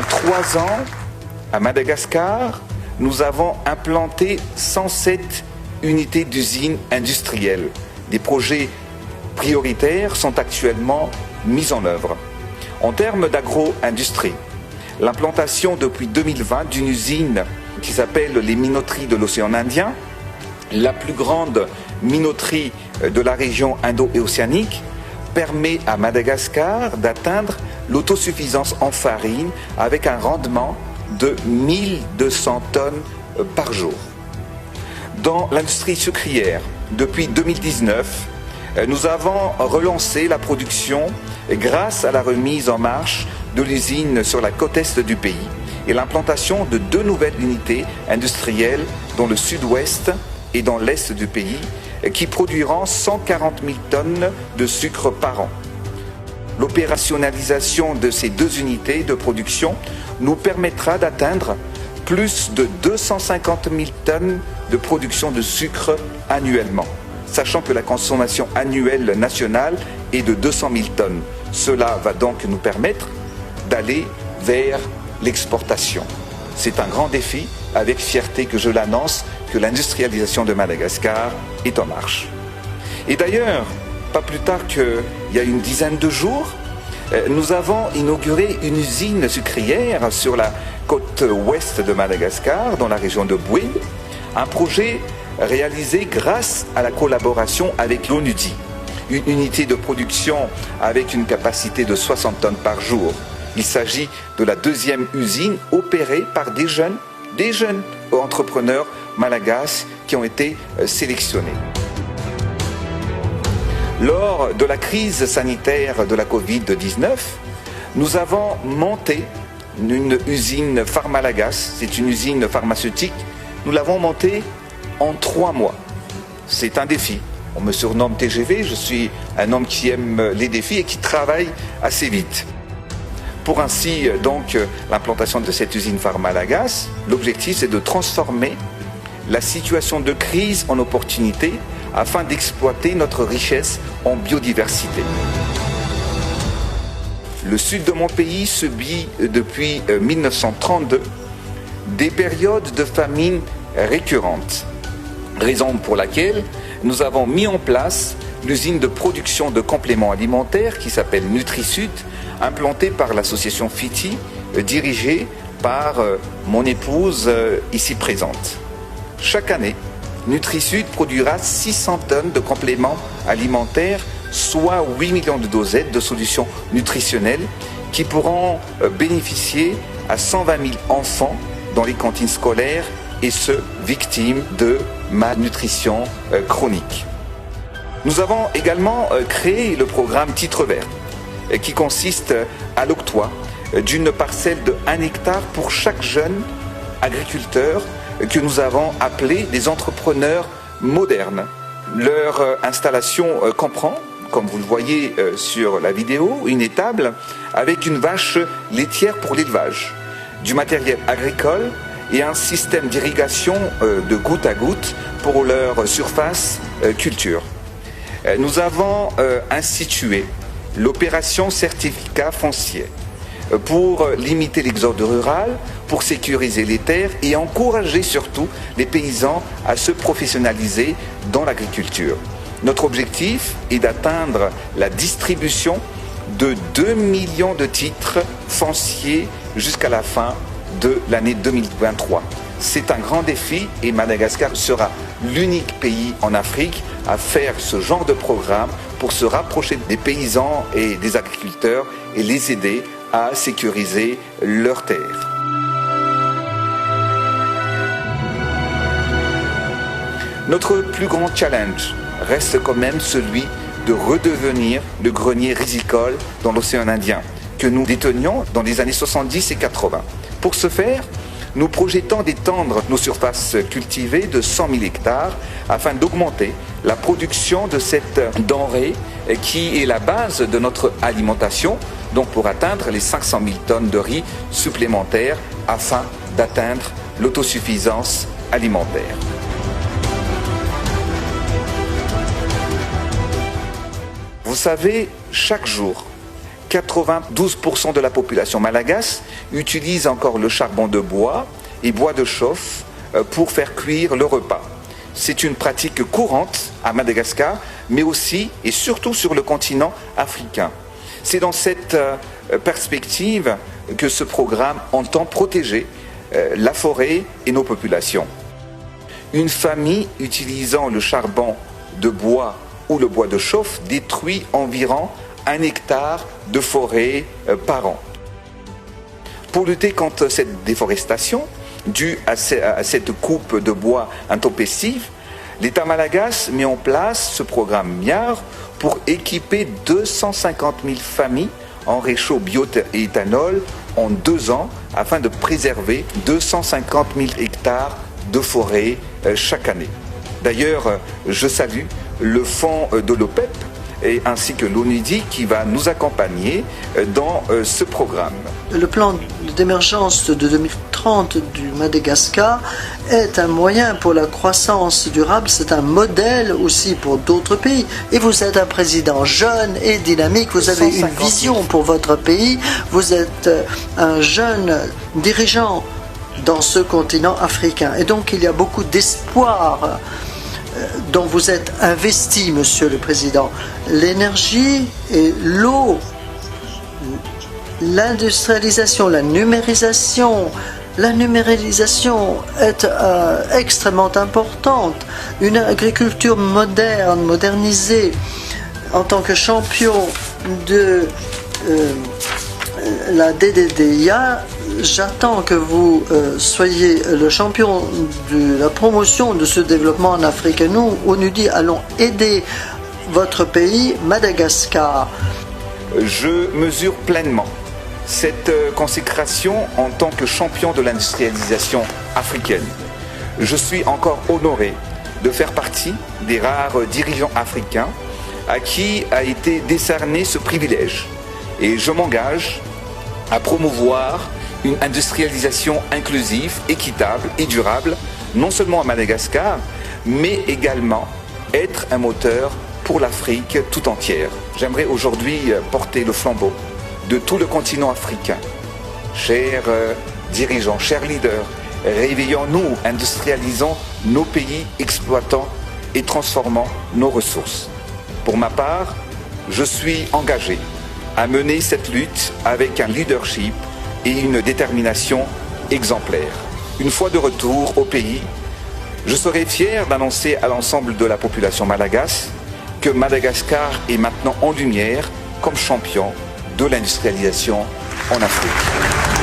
3 ans, à Madagascar, nous avons implanté 107 unités d'usines industrielles. Des projets prioritaires sont actuellement mis en œuvre. En termes d'agro-industrie, l'implantation depuis 2020 d'une usine qui s'appelle les minoteries de l'océan Indien, la plus grande minoterie de la région indo-océanique, permet à Madagascar d'atteindre l'autosuffisance en farine avec un rendement de 1200 tonnes par jour. Dans l'industrie sucrière, depuis 2019, nous avons relancé la production grâce à la remise en marche de l'usine sur la côte est du pays et l'implantation de 2 nouvelles unités industrielles dans le sud-ouest et dans l'est du pays qui produiront 140 000 tonnes de sucre par an. L'opérationnalisation de ces 2 unités de production nous permettra d'atteindre plus de 250 000 tonnes de production de sucre annuellement, sachant que la consommation annuelle nationale est de 200 000 tonnes. Cela va donc nous permettre d'aller vers l'exportation. C'est un grand défi, avec fierté que je l'annonce, que l'industrialisation de Madagascar est en marche. Et d'ailleurs, pas plus tard qu'il y a une dizaine de jours, nous avons inauguré une usine sucrière sur la côte ouest de Madagascar, dans la région de Boué, un projet réalisé grâce à la collaboration avec l'ONUDI, une unité de production avec une capacité de 60 tonnes par jour. Il s'agit de la 2e usine opérée par des jeunes entrepreneurs malagasy qui ont été sélectionnés. Lors de la crise sanitaire de la Covid-19, nous avons monté une usine Pharmalagas, c'est une usine pharmaceutique. Nous l'avons montée en 3 mois. C'est un défi. On me surnomme TGV, je suis un homme qui aime les défis et qui travaille assez vite. Pour ainsi, donc, l'implantation de cette usine Pharmalagas, l'objectif c'est de transformer la situation de crise en opportunité afin d'exploiter notre richesse en biodiversité. Le sud de mon pays subit depuis 1932 des périodes de famine récurrentes, raison pour laquelle nous avons mis en place l'usine de production de compléments alimentaires qui s'appelle NutriSud, implantée par l'association FITI, dirigée par mon épouse ici présente. Chaque année, NutriSud produira 600 tonnes de compléments alimentaires, soit 8 millions de dosettes de solutions nutritionnelles qui pourront bénéficier à 120 000 enfants dans les cantines scolaires et ceux victimes de malnutrition chronique. Nous avons également créé le programme Titre Vert qui consiste à l'octroi d'une parcelle de 1 hectare pour chaque jeune agriculteur que nous avons appelé des entrepreneurs modernes. Leur installation comprend, comme vous le voyez sur la vidéo, une étable avec une vache laitière pour l'élevage, du matériel agricole et un système d'irrigation de goutte à goutte pour leur surface culture. Nous avons institué l'opération certificat foncier pour limiter l'exode rural, pour sécuriser les terres et encourager surtout les paysans à se professionnaliser dans l'agriculture. Notre objectif est d'atteindre la distribution de 2 millions de titres fonciers jusqu'à la fin de l'année 2023. C'est un grand défi et Madagascar sera l'unique pays en Afrique à faire ce genre de programme pour se rapprocher des paysans et des agriculteurs et les aider à sécuriser leurs terres. Notre plus grand challenge reste quand même celui de redevenir le grenier rizicole dans l'océan Indien que nous détenions dans les années 70 et 80. Pour ce faire, nous projetons d'étendre nos surfaces cultivées de 100 000 hectares afin d'augmenter la production de cette denrée qui est la base de notre alimentation, donc pour atteindre les 500 000 tonnes de riz supplémentaires afin d'atteindre l'autosuffisance alimentaire. Vous savez, chaque jour, 92% de la population malgache utilise encore le charbon de bois et bois de chauffe pour faire cuire le repas. C'est une pratique courante à Madagascar, mais aussi et surtout sur le continent africain. C'est dans cette perspective que ce programme entend protéger la forêt et nos populations. Une famille utilisant le charbon de bois ou le bois de chauffe détruit environ 1 hectare de forêt par an. Pour lutter contre cette déforestation due à cette coupe de bois intempestive, l'État malgache met en place ce programme MIAR pour équiper 250 000 familles en réchaud bioéthanol en 2 ans afin de préserver 250 000 hectares de forêt chaque année. D'ailleurs, je salue le fonds de l'OPEP et ainsi que l'ONUDI qui va nous accompagner dans ce programme. Le plan d'émergence de 2030 du Madagascar est un moyen pour la croissance durable, c'est un modèle aussi pour d'autres pays. Et vous êtes un président jeune et dynamique, vous avez une vision pour votre pays, vous êtes un jeune dirigeant dans ce continent africain. Et donc il y a beaucoup d'espoir dont vous êtes investi, Monsieur le Président. L'énergie et l'eau, l'industrialisation, la numérisation est extrêmement importante. Une agriculture moderne, modernisée, en tant que champion de la DDDIA, j'attends que vous soyez le champion de la promotion de ce développement en Afrique. Et nous, ONUDI, allons aider votre pays, Madagascar. Je mesure pleinement cette consécration en tant que champion de l'industrialisation africaine. Je suis encore honoré de faire partie des rares dirigeants africains à qui a été décerné ce privilège. Et je m'engage à promouvoir une industrialisation inclusive, équitable et durable, non seulement à Madagascar, mais également être un moteur pour l'Afrique tout entière. J'aimerais aujourd'hui porter le flambeau de tout le continent africain. Chers dirigeants, chers leaders, réveillons-nous, industrialisons nos pays, exploitons et transformons nos ressources. Pour ma part, je suis engagé à mener cette lutte avec un leadership et une détermination exemplaire. Une fois de retour au pays, je serai fier d'annoncer à l'ensemble de la population malgache que Madagascar est maintenant en lumière comme champion de l'industrialisation en Afrique.